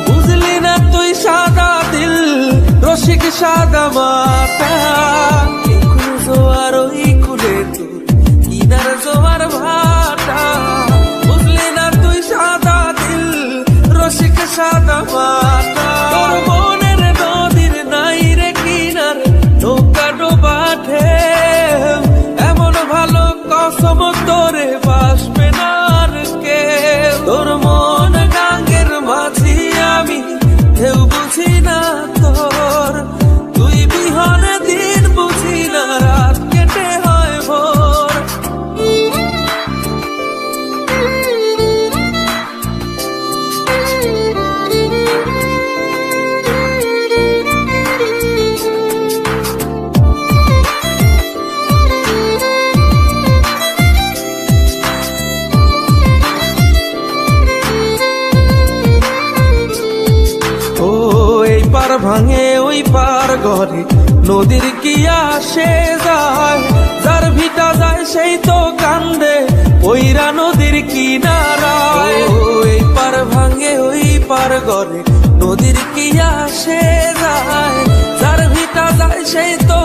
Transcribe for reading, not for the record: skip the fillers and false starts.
বুঝলি না তুই সাদা দিল রসিক সাদা মাটা, এই কুল জোয়ার ওই কুলে তোর কিনার জোয়ার ভাটা। বুঝলি না তুই সাদা দিল রসিক সাদা মাটা, তোর মনের নদীর নাই রে কিনার নৌকা ডোবা ঢেউ, এমন ভালো কসম তোরে বাসবে না আর কেউ। তোর মন গাঙ্গের মাঝি আমি ঢেউ বুঝি না তোর, তুই বিহনে দিন বুঝি না রাত কেটে হয় ভোর। পার ভাঙে ওই পার ঘরে নদীর কি আসে যায়, যার ভিটা যায় সেই তো কান্দে ওইরা নদীর কিনারায়। ওই পার ভাঙে ওই পার ঘরে নদীর কি আসে যায়, যার ভিটা যায় সেই তো